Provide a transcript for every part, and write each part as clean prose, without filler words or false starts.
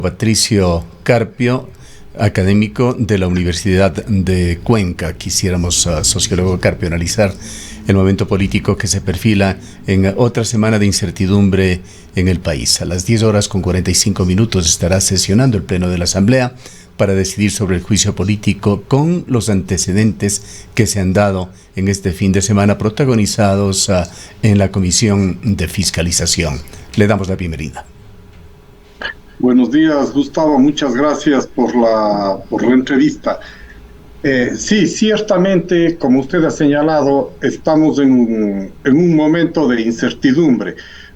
Patricio Carpio, académico de la Universidad de Cuenca. Quisiéramos, sociólogo Carpio, analizar el momento político que se perfila en otra semana de incertidumbre en el país. A las 10:45 estará sesionando el Pleno de la Asamblea para decidir sobre el juicio político con los antecedentes que se han dado en este fin de semana, protagonizados en la Comisión de Fiscalización. Le damos la bienvenida. Buenos días, Gustavo. Muchas gracias por la entrevista. Sí, ciertamente, como usted ha señalado, estamos en un momento de incertidumbre,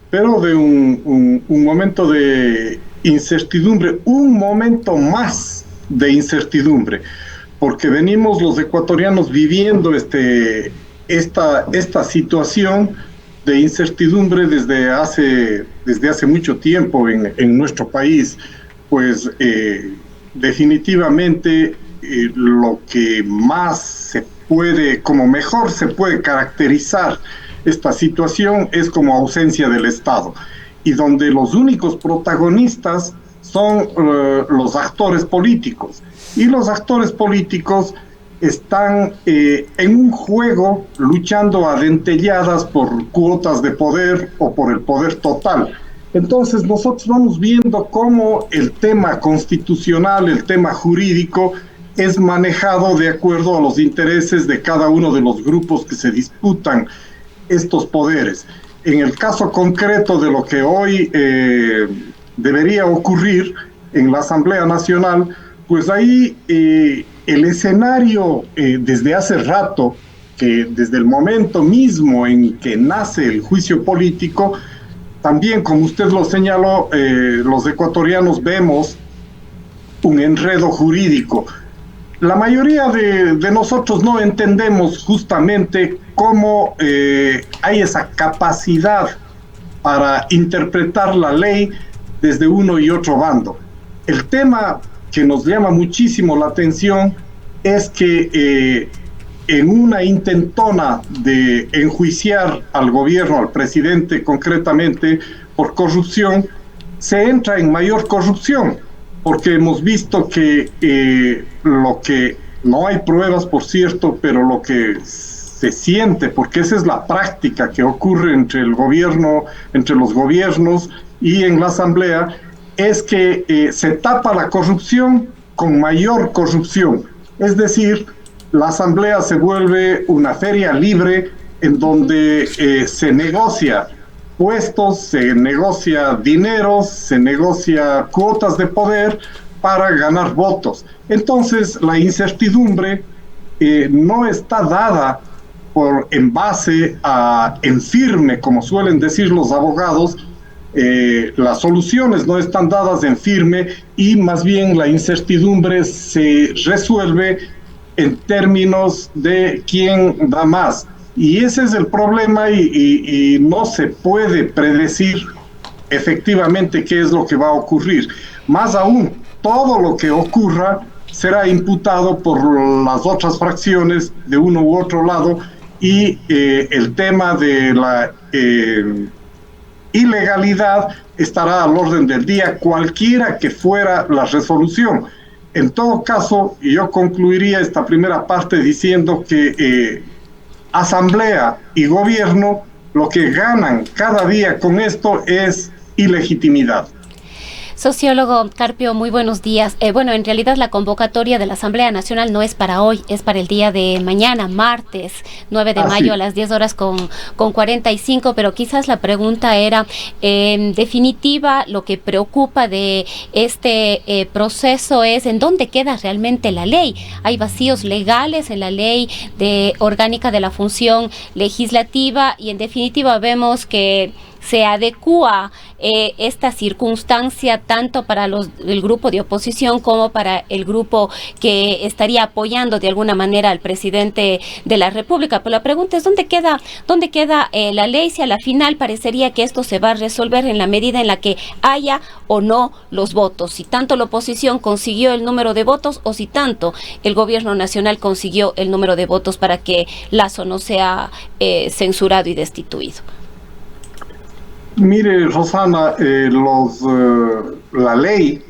pero de un momento de incertidumbre, un momento más de incertidumbre, porque venimos los ecuatorianos viviendo esta situación de incertidumbre desde hace mucho tiempo en nuestro país. Pues definitivamente lo que mejor se puede caracterizar esta situación es como ausencia del Estado, y donde los únicos protagonistas son los actores políticos, y los actores políticos están en un juego luchando a dentelladas por cuotas de poder o por el poder total. Entonces nosotros vamos viendo cómo el tema constitucional, el tema jurídico, es manejado de acuerdo a los intereses de cada uno de los grupos que se disputan estos poderes. En el caso concreto de lo que hoy debería ocurrir en la Asamblea Nacional, pues ahí el escenario desde hace rato, que desde el momento mismo en que nace el juicio político, también, como usted lo señaló, los ecuatorianos vemos un enredo jurídico. La mayoría de nosotros no entendemos justamente cómo hay esa capacidad para interpretar la ley desde uno y otro bando. El tema que nos llama muchísimo la atención es que en una intentona de enjuiciar al gobierno, al presidente concretamente, por corrupción, se entra en mayor corrupción, porque hemos visto que lo que no hay pruebas, por cierto, pero lo que se siente, porque esa es la práctica que ocurre entre el gobierno, entre los gobiernos y en la Asamblea, es que se tapa la corrupción con mayor corrupción. Es decir, la Asamblea se vuelve una feria libre en donde se negocia puestos, se negocia dineros, se negocia cuotas de poder para ganar votos. Entonces, la incertidumbre no está dada en base en firme, como suelen decir los abogados. Las soluciones no están dadas en firme, y más bien la incertidumbre se resuelve en términos de quién da más, y ese es el problema, y no se puede predecir efectivamente qué es lo que va a ocurrir. Más aún, todo lo que ocurra será imputado por las otras fracciones de uno u otro lado, y el tema de la ilegalidad estará al orden del día, cualquiera que fuera la resolución. En todo caso, yo concluiría esta primera parte diciendo que Asamblea y Gobierno lo que ganan cada día con esto es ilegitimidad. Sociólogo Carpio, muy buenos días. Bueno, en realidad la convocatoria de la Asamblea Nacional no es para hoy, es para el día de mañana, martes 9 de mayo a las 10:45, pero quizás la pregunta era, en definitiva, lo que preocupa de este proceso es en dónde queda realmente la ley. Hay vacíos legales en la ley orgánica de la función legislativa, y en definitiva vemos que se adecúa esta circunstancia tanto para el grupo de oposición como para el grupo que estaría apoyando de alguna manera al presidente de la República. Pero la pregunta es, ¿dónde queda la ley? Si a la final parecería que esto se va a resolver en la medida en la que haya o no los votos, si tanto la oposición consiguió el número de votos o si tanto el gobierno nacional consiguió el número de votos para que Lasso no sea censurado y destituido. Mire, Rosana, la ley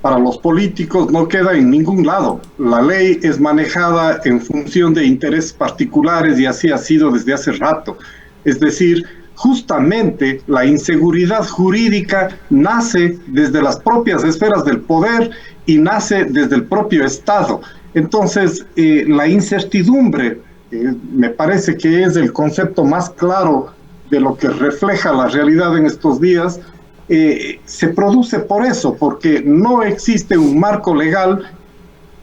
para los políticos no queda en ningún lado. La ley es manejada en función de intereses particulares y así ha sido desde hace rato. Es decir, justamente la inseguridad jurídica nace desde las propias esferas del poder y nace desde el propio Estado. Entonces, la incertidumbre, me parece que es el concepto más claro de lo que refleja la realidad en estos días, se produce por eso, porque no existe un marco legal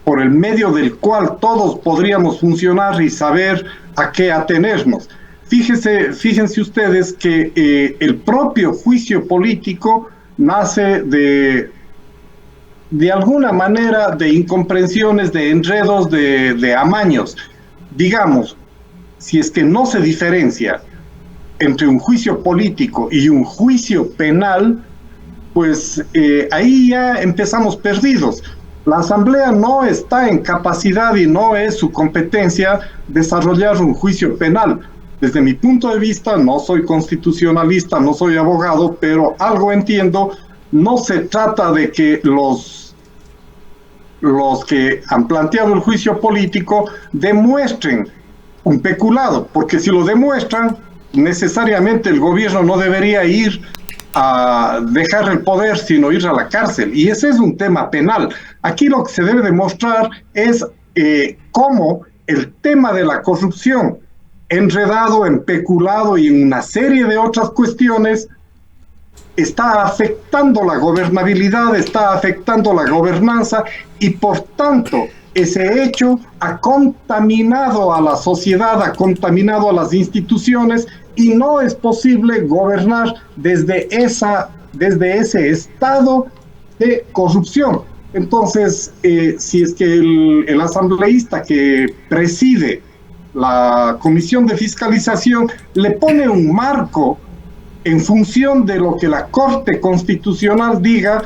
por el medio del cual todos podríamos funcionar y saber a qué atenernos. Fíjense ustedes que el propio juicio político nace de alguna manera de incomprensiones, de enredos, de amaños. Digamos, si es que no se diferencia entre un juicio político y un juicio penal, pues ahí ya empezamos perdidos. La Asamblea no está en capacidad y no es su competencia desarrollar un juicio penal. Desde mi punto de vista, no soy constitucionalista, no soy abogado, pero algo entiendo. No se trata de que los que han planteado el juicio político demuestren un peculado, porque si lo demuestran, necesariamente el gobierno no debería ir a dejar el poder, sino ir a la cárcel. Y ese es un tema penal. Aquí lo que se debe demostrar es cómo el tema de la corrupción, enredado, empeculado y en una serie de otras cuestiones, está afectando la gobernabilidad, está afectando la gobernanza y por tanto ese hecho ha contaminado a la sociedad, ha contaminado a las instituciones y no es posible gobernar desde ese estado de corrupción. Entonces, si es que el asambleísta que preside la Comisión de Fiscalización le pone un marco en función de lo que la Corte Constitucional diga,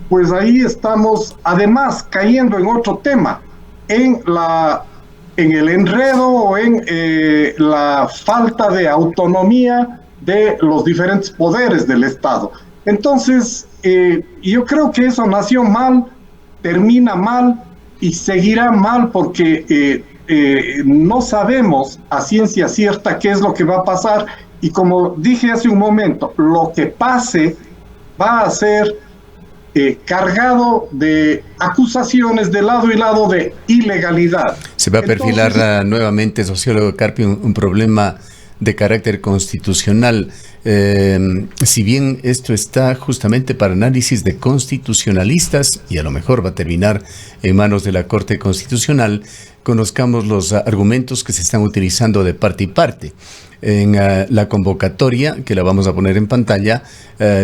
pues ahí estamos además cayendo en otro tema, en el enredo o en la falta de autonomía de los diferentes poderes del Estado. Entonces, yo creo que eso nació mal, termina mal y seguirá mal porque no sabemos a ciencia cierta qué es lo que va a pasar y como dije hace un momento, lo que pase va a ser cargado de acusaciones de lado y lado de ilegalidad. Se va a perfilar nuevamente, sociólogo Carpio, un problema de carácter constitucional. Si bien esto está justamente para análisis de constitucionalistas y a lo mejor va a terminar en manos de la Corte Constitucional, conozcamos los argumentos que se están utilizando de parte y parte. En la convocatoria, que la vamos a poner en pantalla,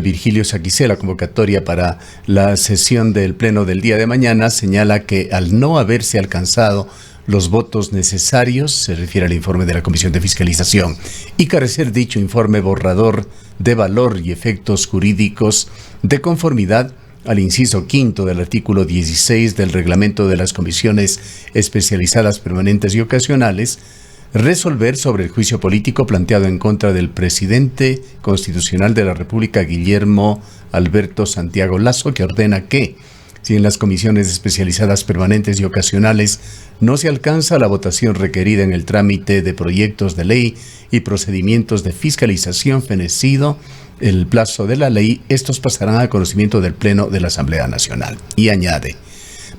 Virgilio Saquicé, la convocatoria para la sesión del Pleno del día de mañana, señala que al no haberse alcanzado los votos necesarios, se refiere al informe de la Comisión de Fiscalización, y carecer dicho informe borrador de valor y efectos jurídicos de conformidad al inciso quinto del artículo 16 del reglamento de las comisiones especializadas permanentes y ocasionales, resolver sobre el juicio político planteado en contra del presidente constitucional de la República, Guillermo Alberto Santiago Lasso, que ordena que, si en las comisiones especializadas permanentes y ocasionales no se alcanza la votación requerida en el trámite de proyectos de ley y procedimientos de fiscalización fenecido el plazo de la ley, estos pasarán al conocimiento del Pleno de la Asamblea Nacional. Y añade,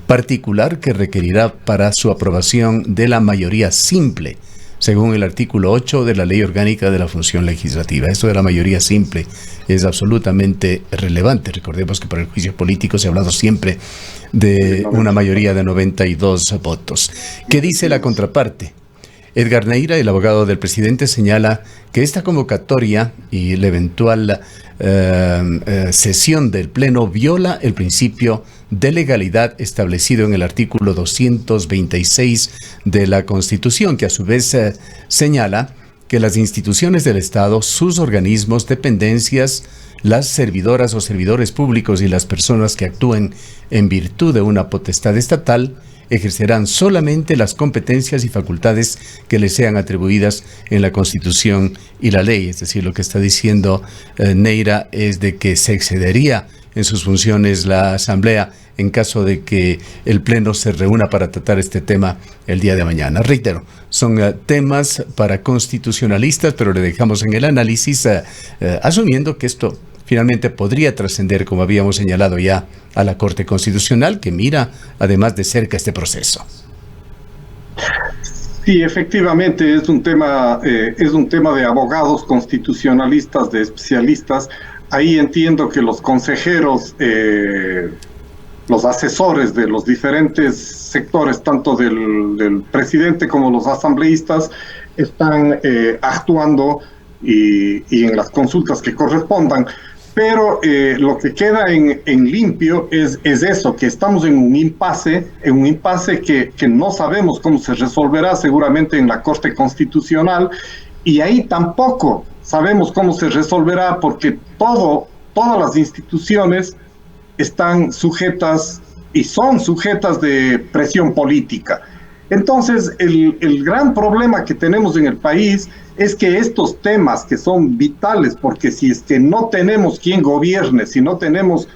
particular que requerirá para su aprobación de la mayoría simple, según el artículo 8 de la Ley Orgánica de la Función Legislativa. Esto de la mayoría simple es absolutamente relevante. Recordemos que para el juicio político se ha hablado siempre de una mayoría de 92 votos. ¿Qué dice la contraparte? Edgar Neira, el abogado del presidente, señala que esta convocatoria y la eventual sesión del Pleno viola el principio de legalidad establecido en el artículo 226 de la Constitución, que a su vez señala que las instituciones del Estado, sus organismos, dependencias, las servidoras o servidores públicos y las personas que actúen en virtud de una potestad estatal ejercerán solamente las competencias y facultades que les sean atribuidas en la Constitución y la ley. Es decir, lo que está diciendo Neira es de que se excedería en sus funciones la Asamblea en caso de que el Pleno se reúna para tratar este tema el día de mañana. Reitero, son temas para constitucionalistas, pero le dejamos en el análisis asumiendo que esto finalmente podría trascender, como habíamos señalado ya, a la Corte Constitucional, que mira además de cerca este proceso. Sí, efectivamente es un tema de abogados constitucionalistas, de especialistas. Ahí entiendo que los consejeros, los asesores de los diferentes sectores, tanto del presidente como los asambleístas, están actuando y en las consultas que correspondan. Pero lo que queda en limpio es eso, que estamos en un impasse que no sabemos cómo se resolverá seguramente en la Corte Constitucional, y ahí tampoco sabemos cómo se resolverá porque todas las instituciones están sujetas y son sujetas de presión política. Entonces, el gran problema que tenemos en el país es que estos temas que son vitales, porque si es que no tenemos quien gobierne, si no tenemos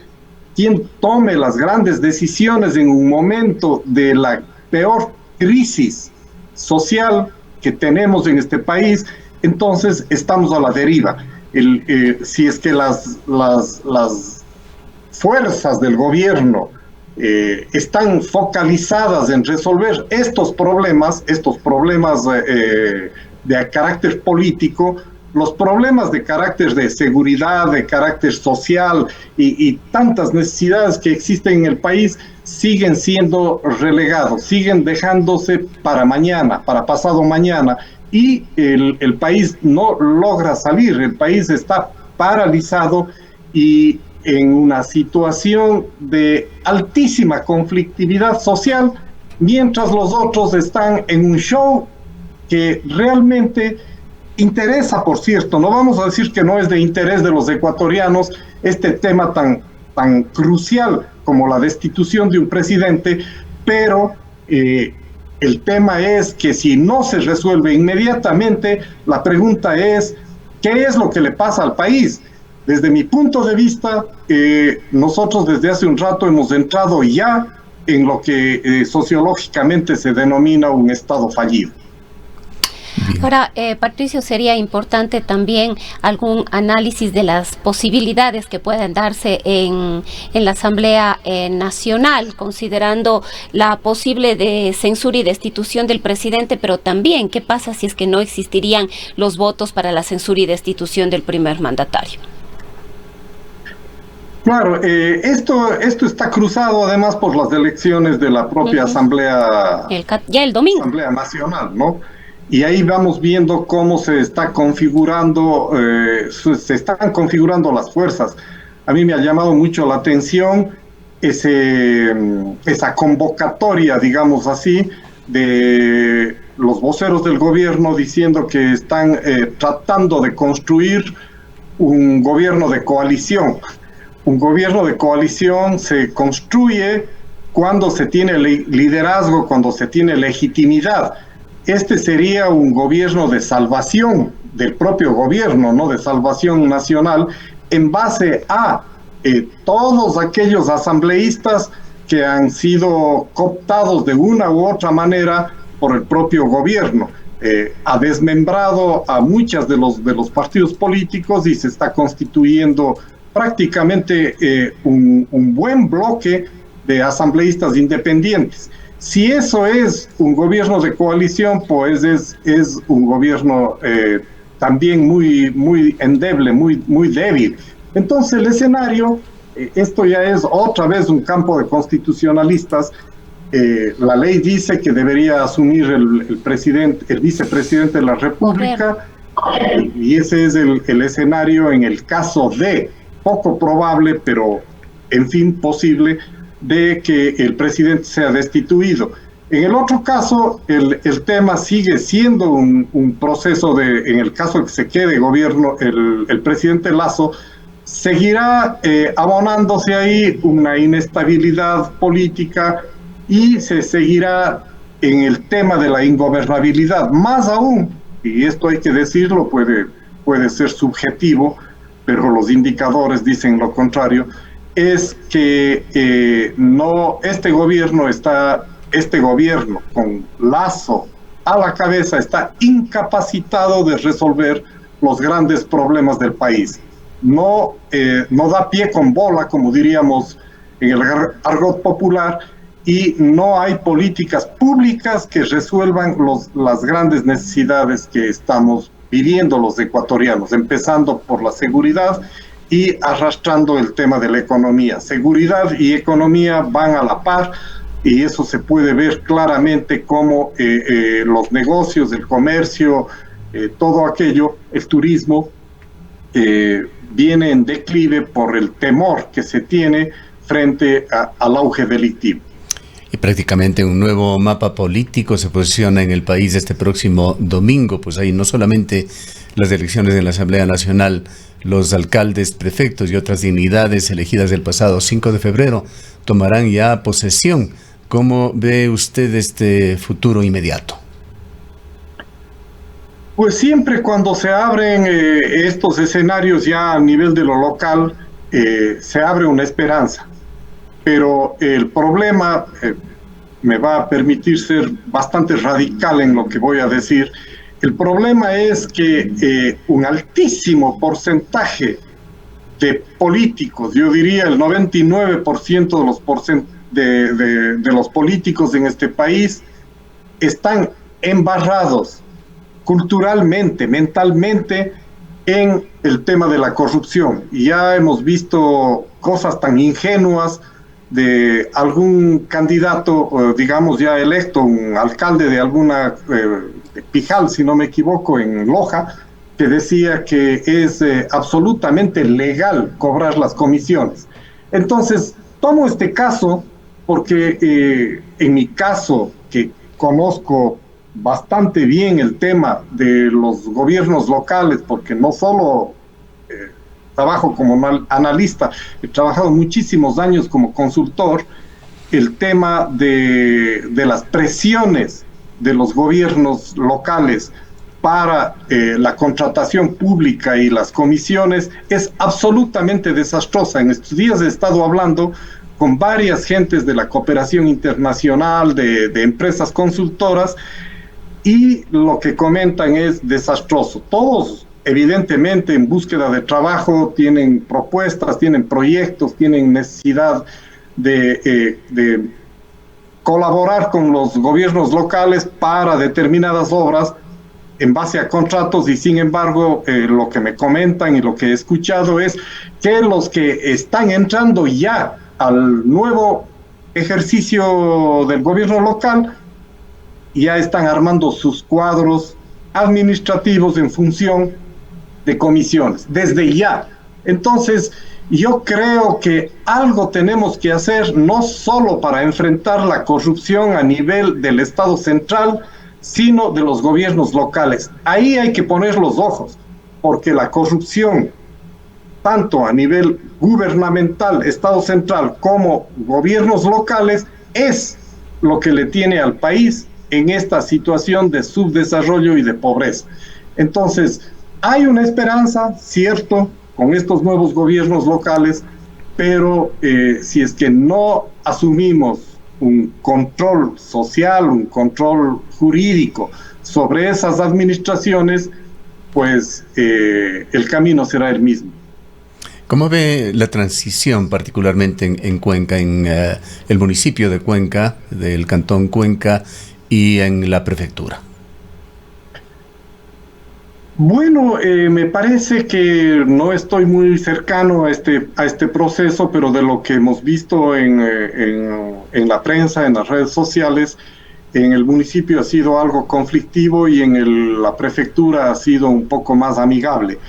quien tome las grandes decisiones en un momento de la peor crisis social que tenemos en este país, entonces estamos a la deriva. Si es que las fuerzas del gobierno están focalizadas en resolver estos problemas de carácter político, los problemas de carácter de seguridad, de carácter social y tantas necesidades que existen en el país siguen siendo relegados, siguen dejándose para mañana, para pasado mañana, y el país no logra salir, el país está paralizado y en una situación de altísima conflictividad social, mientras los otros están en un show que realmente interesa, por cierto. No vamos a decir que no es de interés de los ecuatorianos este tema tan crucial como la destitución de un presidente, pero el tema es que si no se resuelve inmediatamente, la pregunta es, ¿qué es lo que le pasa al país? Desde mi punto de vista, nosotros desde hace un rato hemos entrado ya en lo que sociológicamente se denomina un estado fallido. Ahora, Patricio, sería importante también algún análisis de las posibilidades que puedan darse en la Asamblea Nacional, considerando la posible de censura y destitución del presidente, pero también qué pasa si es que no existirían los votos para la censura y destitución del primer mandatario. Claro, esto está cruzado además por las elecciones de la propia Asamblea, ya el domingo. Asamblea Nacional, ¿no? Y ahí vamos viendo cómo se están configurando las fuerzas. A mí me ha llamado mucho la atención esa convocatoria, digamos así, de los voceros del gobierno diciendo que están tratando de construir un gobierno de coalición. Un gobierno de coalición se construye cuando se tiene liderazgo, cuando se tiene legitimidad. Este sería un gobierno de salvación del propio gobierno, ¿no? De salvación nacional, en base a todos aquellos asambleístas que han sido cooptados de una u otra manera por el propio gobierno. Ha desmembrado a muchos de los partidos políticos y se está constituyendo prácticamente un buen bloque de asambleístas independientes. Si eso es un gobierno de coalición, pues es un gobierno también muy endeble, muy débil. Entonces el escenario, esto ya es otra vez un campo de constitucionalistas. La ley dice que debería asumir el vicepresidente de la República, y ese es el escenario en el caso de, poco probable, pero en fin posible, de que el presidente sea destituido. En el otro caso, el tema sigue siendo un proceso en el caso de que se quede gobierno, el presidente Lasso, seguirá abonándose ahí una inestabilidad política y se seguirá en el tema de la ingobernabilidad. Más aún, y esto hay que decirlo, puede ser subjetivo, pero los indicadores dicen lo contrario, es que no, este gobierno con Lasso a la cabeza está incapacitado de resolver los grandes problemas del país. No da pie con bola, como diríamos en el argot popular, y no hay políticas públicas que resuelvan las grandes necesidades que estamos viviendo los ecuatorianos, empezando por la seguridad y arrastrando el tema de la economía. Seguridad y economía van a la par, y eso se puede ver claramente como los negocios, el comercio, todo aquello, el turismo, viene en declive por el temor que se tiene frente al auge delictivo. Y prácticamente un nuevo mapa político se posiciona en el país este próximo domingo. Pues ahí no solamente las elecciones en la Asamblea Nacional, los alcaldes, prefectos y otras dignidades elegidas el pasado 5 de febrero tomarán ya posesión. ¿Cómo ve usted este futuro inmediato? Pues siempre cuando se abren estos escenarios ya a nivel de lo local, se abre una esperanza. Pero el problema, me va a permitir ser bastante radical en lo que voy a decir, el problema es que un altísimo porcentaje de políticos, yo diría el 99% de los políticos en este país, están embarrados culturalmente, mentalmente, en el tema de la corrupción. Y ya hemos visto cosas tan ingenuas de algún candidato, digamos ya electo, un alcalde de alguna de Pijal, si no me equivoco, en Loja, que decía que es absolutamente legal cobrar las comisiones. Entonces, tomo este caso porque en mi caso, que conozco bastante bien el tema de los gobiernos locales, porque no solo trabajo como analista, he trabajado muchísimos años como consultor, el tema de las presiones de los gobiernos locales para la contratación pública y las comisiones es absolutamente desastrosa. En estos días he estado hablando con varias gentes de la cooperación internacional, de empresas consultoras, y lo que comentan es desastroso. Todos, evidentemente, en búsqueda de trabajo, tienen propuestas, tienen proyectos, tienen necesidad de colaborar con los gobiernos locales para determinadas obras en base a contratos, y sin embargo, lo que me comentan y lo que he escuchado es que los que están entrando ya al nuevo ejercicio del gobierno local ya están armando sus cuadros administrativos en función de comisiones, desde ya. Entonces, yo creo que algo tenemos que hacer, no solo para enfrentar la corrupción a nivel del Estado central, sino de los gobiernos locales. Ahí hay que poner los ojos, porque la corrupción, tanto a nivel gubernamental, Estado central, como gobiernos locales, es lo que le tiene al país en esta situación de subdesarrollo y de pobreza. Entonces, hay una esperanza, cierto, con estos nuevos gobiernos locales, pero si es que no asumimos un control social, un control jurídico sobre esas administraciones, pues el camino será el mismo. ¿Cómo ve la transición particularmente en Cuenca, en el municipio de Cuenca, del cantón Cuenca y en la prefectura? Bueno, me parece que no estoy muy cercano a este proceso, pero de lo que hemos visto en la prensa, en las redes sociales, en el municipio ha sido algo conflictivo y en la prefectura ha sido un poco más amigable.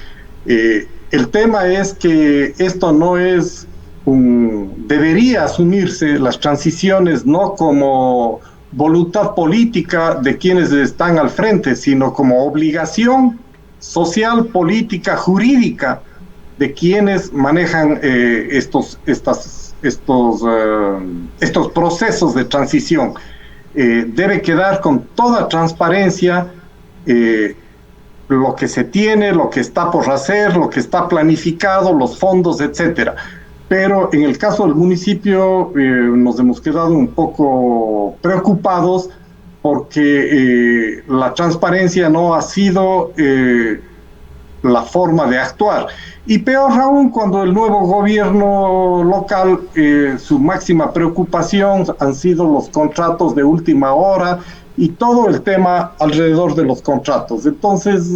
El tema es que esto no es debería asumirse las transiciones no como voluntad política de quienes están al frente, sino como obligación social, política, jurídica de quienes manejan estos procesos de transición. Debe quedar con toda transparencia lo que se tiene, lo que está por hacer, lo que está planificado, los fondos, etcétera. pero en el caso del municipio nos hemos quedado un poco preocupados porque la transparencia no ha sido la forma de actuar. Y peor aún cuando el nuevo gobierno local, su máxima preocupación han sido los contratos de última hora y todo el tema alrededor de los contratos. Entonces,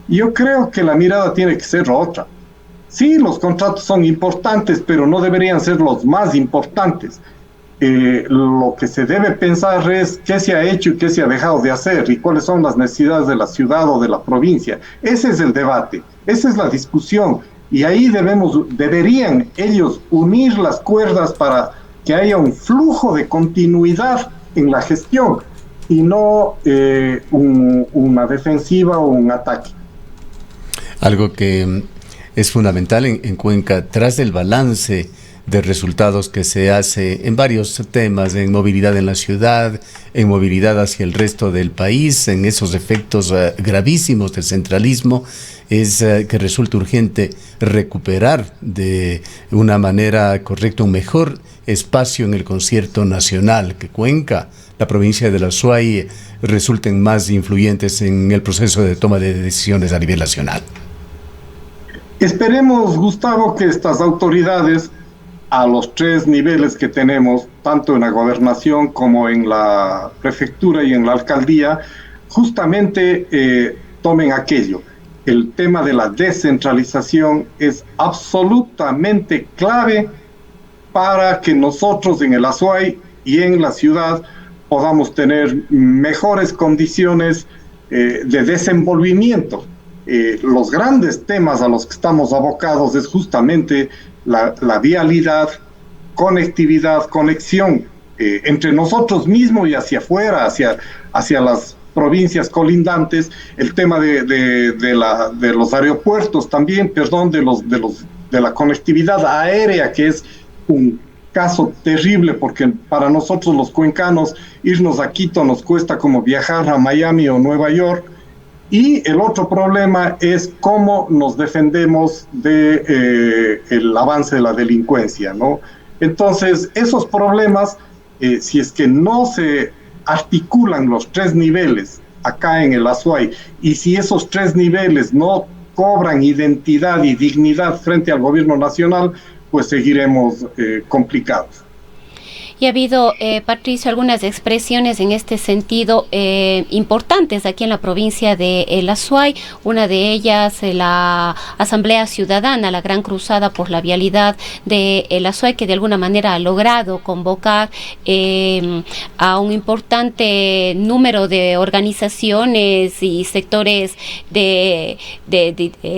yo creo que la mirada tiene que ser otra. Sí, los contratos son importantes, pero no deberían ser los más importantes. Lo que se debe pensar es qué se ha hecho y qué se ha dejado de hacer y cuáles son las necesidades de la ciudad o de la provincia. Ese es el debate, esa es la discusión, y ahí deberían ellos unir las cuerdas para que haya un flujo de continuidad en la gestión y no una defensiva o un ataque. Algo que es fundamental en Cuenca, tras el balance de resultados que se hace en varios temas, en movilidad en la ciudad, en movilidad hacia el resto del país, en esos efectos gravísimos del centralismo, es que resulta urgente recuperar de una manera correcta un mejor espacio en el concierto nacional, que Cuenca, la provincia de la Azuay, resulten más influyentes en el proceso de toma de decisiones a nivel nacional. Esperemos, Gustavo, que estas autoridades a los 3 niveles que tenemos, tanto en la gobernación como en la prefectura y en la alcaldía, justamente tomen aquello. El tema de la descentralización es absolutamente clave para que nosotros en el Azuay y en la ciudad podamos tener mejores condiciones de desenvolvimiento. Los grandes temas a los que estamos abocados es justamente la vialidad, conectividad, conexión entre nosotros mismos y hacia afuera, hacia las provincias colindantes, el tema de los aeropuertos también, de la conectividad aérea, que es un caso terrible porque para nosotros los cuencanos irnos a Quito nos cuesta como viajar a Miami o Nueva York. Y el otro problema es cómo nos defendemos del avance de la delincuencia, ¿no? Entonces, esos problemas, si es que no se articulan los 3 niveles acá en el Azuay, y si esos 3 niveles no cobran identidad y dignidad frente al gobierno nacional, pues seguiremos complicados. Y ha habido, Patricio, algunas expresiones en este sentido importantes aquí en la provincia de El Azuay. Una de ellas, la Asamblea Ciudadana, la Gran Cruzada por la Vialidad de El Azuay, que de alguna manera ha logrado convocar a un importante número de organizaciones y sectores de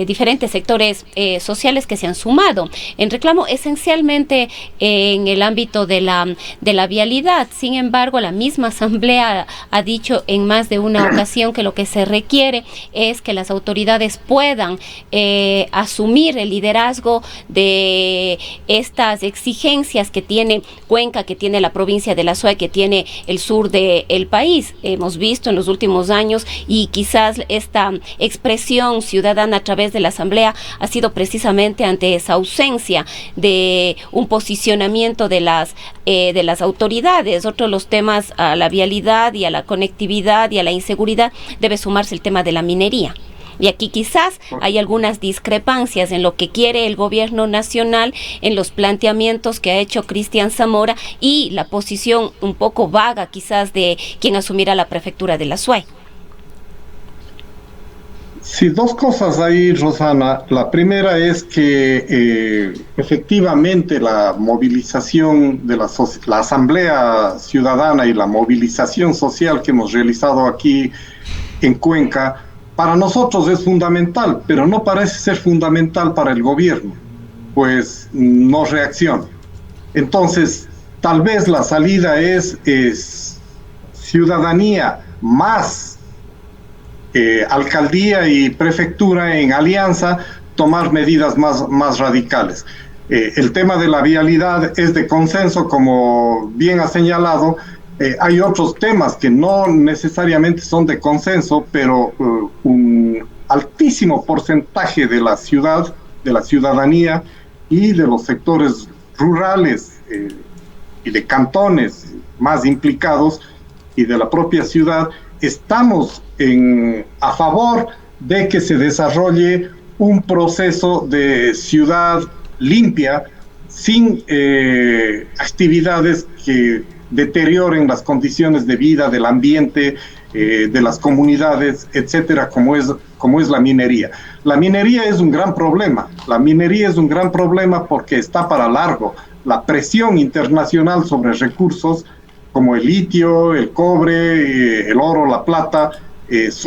diferentes sectores sociales que se han sumado en reclamo esencialmente en el ámbito de la vialidad. Sin embargo, la misma asamblea ha dicho en más de una ocasión que lo que se requiere es que las autoridades puedan asumir el liderazgo de estas exigencias que tiene Cuenca, que tiene la provincia de la Azuay, que tiene el sur del país. Hemos visto en los últimos años, y quizás esta expresión ciudadana a través de la asamblea ha sido precisamente ante esa ausencia de un posicionamiento de las autoridades. Otro de los temas a la vialidad y a la conectividad y a la inseguridad debe sumarse el tema de la minería. Y aquí quizás hay algunas discrepancias en lo que quiere el gobierno nacional, en los planteamientos que ha hecho Cristian Zamora y la posición un poco vaga quizás de quien asumirá la prefectura de la Azuay. Sí, 2 cosas ahí, Rosana. La primera es que efectivamente la movilización de la Asamblea Ciudadana y la movilización social que hemos realizado aquí en Cuenca, para nosotros es fundamental, pero no parece ser fundamental para el gobierno, pues no reacciona. Entonces, tal vez la salida es ciudadanía más alcaldía y prefectura en alianza, tomar medidas más radicales. El tema de la vialidad es de consenso, como bien ha señalado. Hay otros temas que no necesariamente son de consenso, pero un altísimo porcentaje de la ciudad, de la ciudadanía y de los sectores rurales y de cantones más implicados y de la propia ciudad, estamos a favor de que se desarrolle un proceso de ciudad limpia, sin actividades que deterioren las condiciones de vida del ambiente, de las comunidades, etcétera, como es la minería. La minería es un gran problema. La minería es un gran problema porque está para largo. La presión internacional sobre recursos como el litio, el cobre, el oro, la plata, es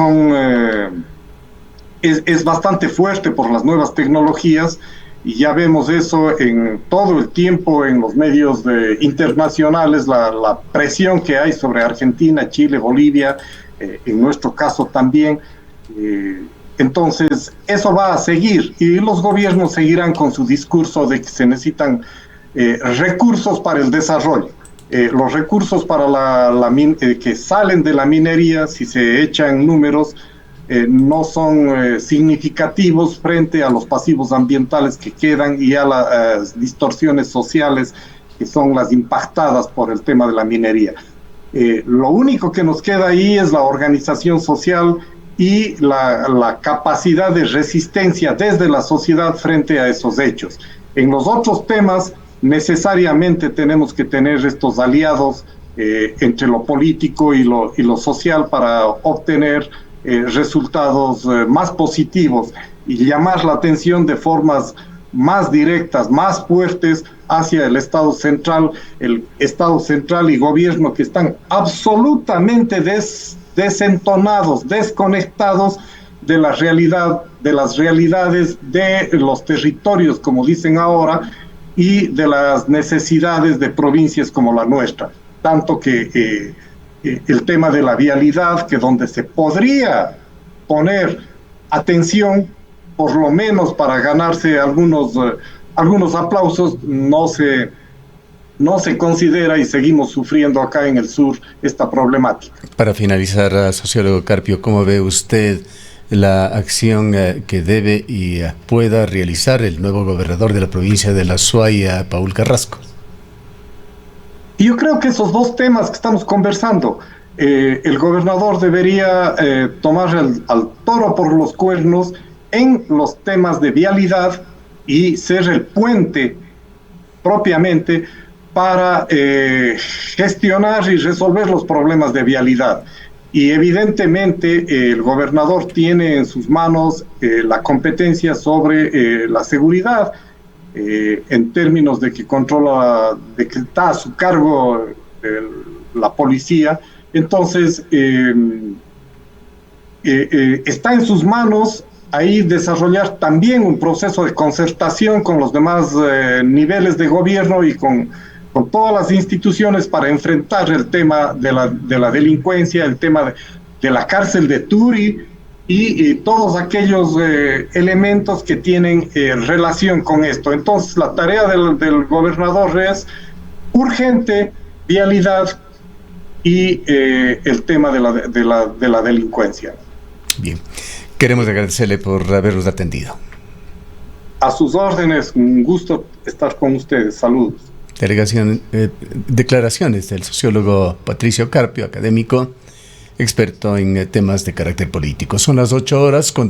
bastante fuerte por las nuevas tecnologías, y ya vemos eso en todo el tiempo en los medios internacionales, la presión que hay sobre Argentina, Chile, Bolivia, en nuestro caso también. Entonces, eso va a seguir, y los gobiernos seguirán con su discurso de que se necesitan recursos para el desarrollo. Los recursos para que salen de la minería, si se echan números, no son significativos frente a los pasivos ambientales que quedan y a las distorsiones sociales que son las impactadas por el tema de la minería. Lo único que nos queda ahí es la organización social y la capacidad de resistencia desde la sociedad frente a esos hechos. En los otros temas, necesariamente tenemos que tener estos aliados entre lo político y lo social para obtener resultados más positivos y llamar la atención de formas más directas, más fuertes hacia el Estado central y gobierno, que están absolutamente desentonados, desconectados de la realidad, de las realidades de los territorios, como dicen ahora, y de las necesidades de provincias como la nuestra. Tanto que el tema de la vialidad, que donde se podría poner atención, por lo menos para ganarse algunos aplausos, no se considera, y seguimos sufriendo acá en el sur esta problemática. Para finalizar, sociólogo Carpio, ¿cómo ve usted la acción que debe y pueda realizar el nuevo gobernador de la provincia de La Suaya, Paul Carrasco? Y yo creo que esos dos temas que estamos conversando, el gobernador debería tomar al toro por los cuernos en los temas de vialidad y ser el puente propiamente para gestionar y resolver los problemas de vialidad. Y evidentemente el gobernador tiene en sus manos la competencia sobre la seguridad, en términos de que controla, de que está a su cargo la policía. Entonces, está en sus manos ahí desarrollar también un proceso de concertación con los demás niveles de gobierno y con todas las instituciones para enfrentar el tema de la delincuencia, el tema de la cárcel de Turi y todos aquellos elementos que tienen relación con esto. Entonces, la tarea del gobernador es urgente, vialidad y el tema de la delincuencia. Bien, queremos agradecerle por habernos atendido. A sus órdenes, un gusto estar con ustedes. Saludos. Declaraciones del sociólogo Patricio Carpio, académico, experto en temas de carácter político. Son las 8 horas con